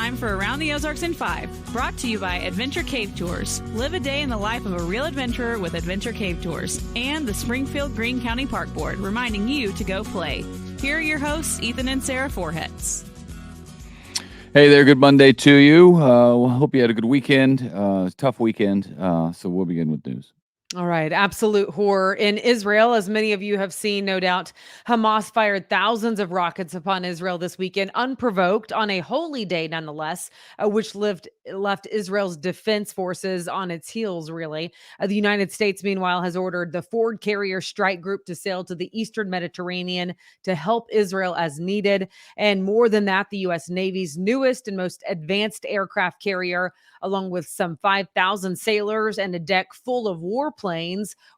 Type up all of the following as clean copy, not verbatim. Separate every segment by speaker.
Speaker 1: time for Around the Ozarks in 5, brought to you by Adventure Cave Tours. Live a day in the life of a real adventurer with Adventure Cave Tours. And the Springfield Greene County Park Board, reminding you to go play. Here are your hosts, Ethan and Sarah Forhetz.
Speaker 2: Hey there, good Monday to you. Hope you had a good weekend, tough weekend, so we'll begin with news.
Speaker 3: All right. Absolute horror in Israel. As many of you have seen, no doubt, Hamas fired thousands of rockets upon Israel this weekend, unprovoked on a holy day, nonetheless, which left Israel's defense forces on its heels, really. The United States, meanwhile, has ordered the Ford Carrier Strike Group to sail to the Eastern Mediterranean to help Israel as needed. And more than that, the U.S. Navy's newest and most advanced aircraft carrier, along with some 5,000 sailors and a deck full of warplanes,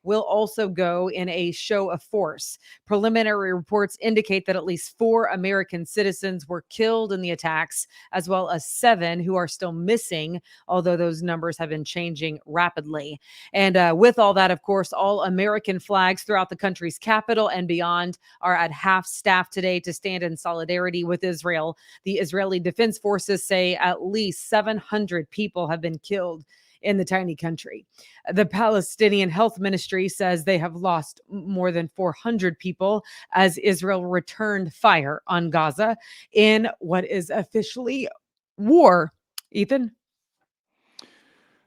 Speaker 3: will also go in a show of force. Preliminary reports indicate that at least 4 American citizens were killed in the attacks, as well as 7 who are still missing, although those numbers have been changing rapidly. And with all that, of course, all American flags throughout the country's capital and beyond are at half staff today to stand in solidarity with Israel. The Israeli Defense Forces say at least 700 people have been killed in the tiny country. The Palestinian Health Ministry says they have lost more than 400 people as Israel returned fire on Gaza in what is officially war. Ethan?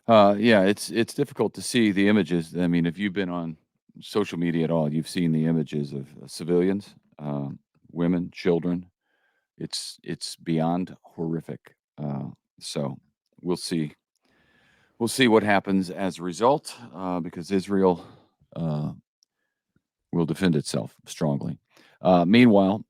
Speaker 2: Yeah, it's difficult to see the images. I mean, if you've been on social media at all, you've seen the images of civilians, women, children. It's beyond horrific. So we'll see. We'll see what happens as a result, because Israel will defend itself strongly. Meanwhile,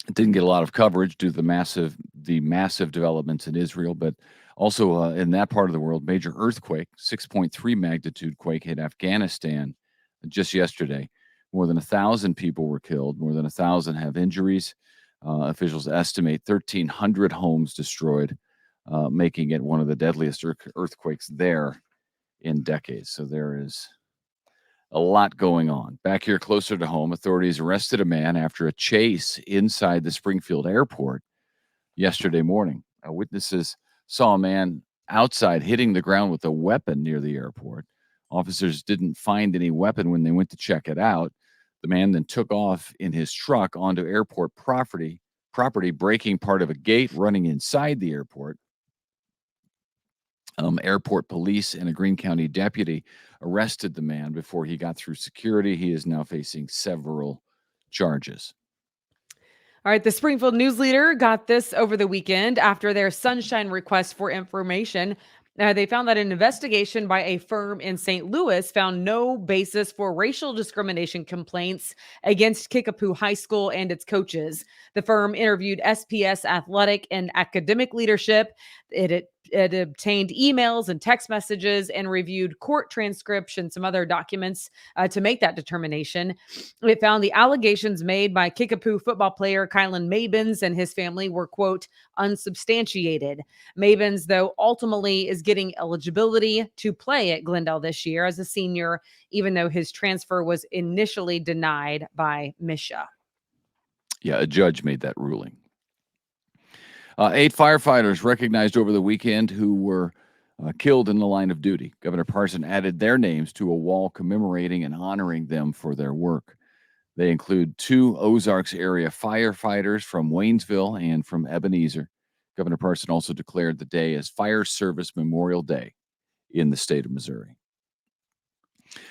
Speaker 2: it didn't get a lot of coverage due to the massive developments in Israel, but also in that part of the world, major earthquake, 6.3 magnitude quake hit Afghanistan just yesterday. More than 1,000 people were killed. More than 1,000 have injuries. Officials estimate 1,300 homes destroyed, making it one of the deadliest earthquakes there in decades. So there is a lot going on. Back here closer to home, authorities arrested a man after a chase inside the Springfield airport yesterday morning. Witnesses saw a man outside hitting the ground with a weapon near the airport. Officers didn't find any weapon when they went to check it out. The man then took off in his truck onto airport property, breaking part of a gate, running inside the airport. Airport police and a Greene County deputy arrested the man before he got through security. He is now facing several charges.
Speaker 3: All right, the Springfield News Leader got this over the weekend after their sunshine request for information. They found that an investigation by a firm in St. Louis found no basis for racial discrimination complaints against Kickapoo High School and its coaches. The firm interviewed SPS athletic and academic leadership. It obtained emails and text messages and reviewed court transcripts and some other documents to make that determination. It found the allegations made by Kickapoo football player Kylan Mabins and his family were, quote, unsubstantiated. Mabins, though, ultimately is getting eligibility to play at Glendale this year as a senior, even though his transfer was initially denied by Misha.
Speaker 2: Yeah, a judge made that ruling. 8 firefighters recognized over the weekend who were killed in the line of duty. Governor Parson added their names to a wall commemorating and honoring them for their work. They include 2 Ozarks area firefighters from Waynesville and from Ebenezer. Governor Parson also declared the day as Fire Service Memorial Day in the state of Missouri.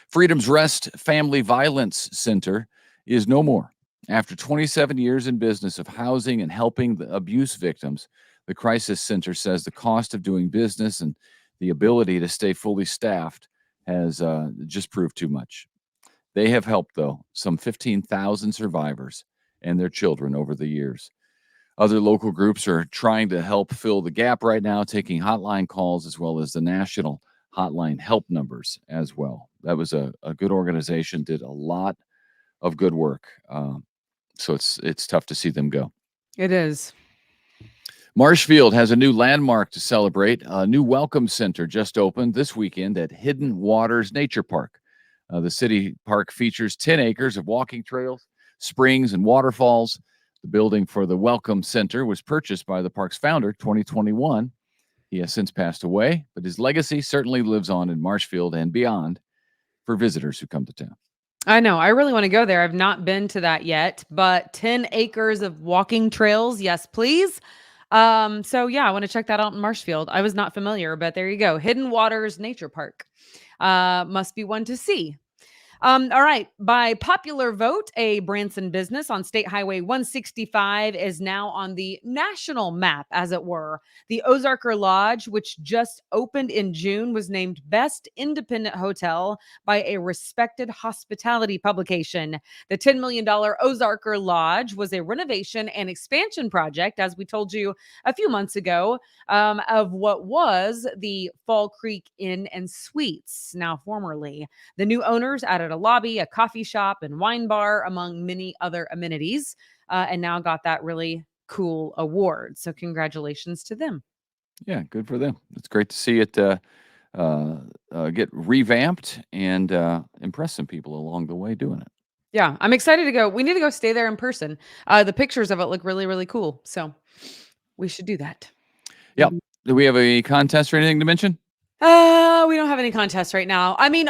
Speaker 2: Freedom's Rest Family Violence Center is no more. After 27 years in business of housing and helping the abuse victims, the Crisis Center says the cost of doing business and the ability to stay fully staffed has just proved too much. They have helped, though, some 15,000 survivors and their children over the years. Other local groups are trying to help fill the gap right now, taking hotline calls as well as the national hotline help numbers as well. That was a good organization, did a lot of good work. So it's tough to see them go.
Speaker 3: It is.
Speaker 2: Marshfield has a new landmark to celebrate. A new welcome center just opened this weekend at Hidden Waters Nature Park. The city park features 10 acres of walking trails, springs, and waterfalls. The building for the Welcome Center was purchased by the park's founder, 2021. He has since passed away, but his legacy certainly lives on in Marshfield and beyond for visitors who come to town.
Speaker 3: I know. I really want to go there. I've not been to that yet, but 10 acres of walking trails. Yes, please. So yeah, I want to check that out in Marshfield. I was not familiar, but there you go. Hidden Waters Nature Park. Must be one to see. All right. By popular vote, a Branson business on State Highway 165 is now on the national map, as it were. The Ozarker Lodge, which just opened in June, was named Best Independent Hotel by a respected hospitality publication. The $10 million Ozarker Lodge was a renovation and expansion project, as we told you a few months ago, of what was the Fall Creek Inn and Suites, now formerly. The new owners added a lobby, a coffee shop, and wine bar, among many other amenities, and now got that really cool award. So congratulations to them.
Speaker 2: Yeah, good for them. It's great to see it get revamped and impress some people along the way doing it.
Speaker 3: Yeah, I'm excited to go. We need to go stay there in person. The pictures of it look really, really cool. So we should do that.
Speaker 2: Yep. Do we have a contest or anything to mention?
Speaker 3: We don't have any contests right now. I mean,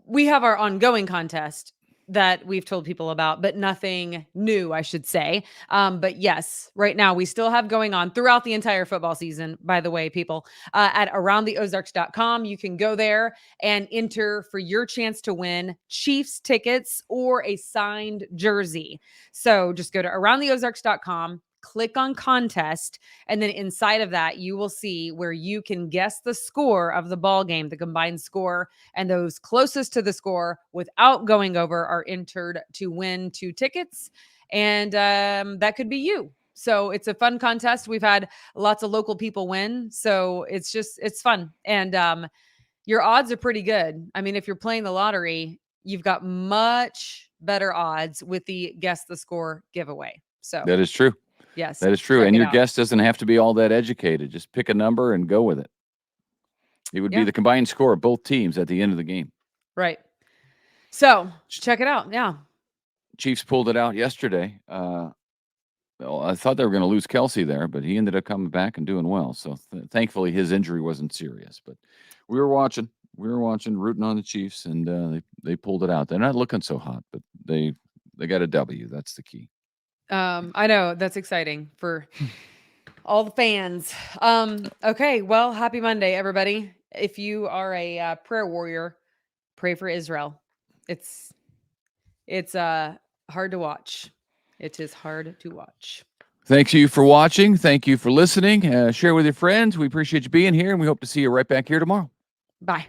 Speaker 3: we have our ongoing contest that we've told people about, but nothing new, I should say. But yes, right now we still have going on throughout the entire football season, by the way, people, at aroundtheozarks.com. You can go there and enter for your chance to win Chiefs tickets or a signed jersey. So just go to aroundtheozarks.com. Click on contest, and then inside of that, you will see where you can guess the score of the ball game, the combined score, and those closest to the score without going over are entered to win 2 tickets, and that could be you. So it's a fun contest. We've had lots of local people win, so it's fun, and your odds are pretty good. I mean, if you're playing the lottery, you've got much better odds with the guess the score giveaway. So
Speaker 2: that is true.
Speaker 3: Yes.
Speaker 2: That is true. And your guess doesn't have to be all that educated. Just pick a number and go with it. It would be the combined score of both teams at the end of the game.
Speaker 3: Right. So check it out. Yeah.
Speaker 2: Chiefs pulled it out yesterday. Well, I thought they were going to lose Kelsey there, but he ended up coming back and doing well. So thankfully his injury wasn't serious. But we were watching, rooting on the Chiefs, and they pulled it out. They're not looking so hot, but they got a W. That's the key.
Speaker 3: I know that's exciting for all the fans. Okay. Well, happy Monday, everybody. If you are a prayer warrior, pray for Israel. It's hard to watch. It is hard to watch.
Speaker 2: Thank you for watching. Thank you for listening. Share with your friends. We appreciate you being here, and we hope to see you right back here tomorrow.
Speaker 3: Bye.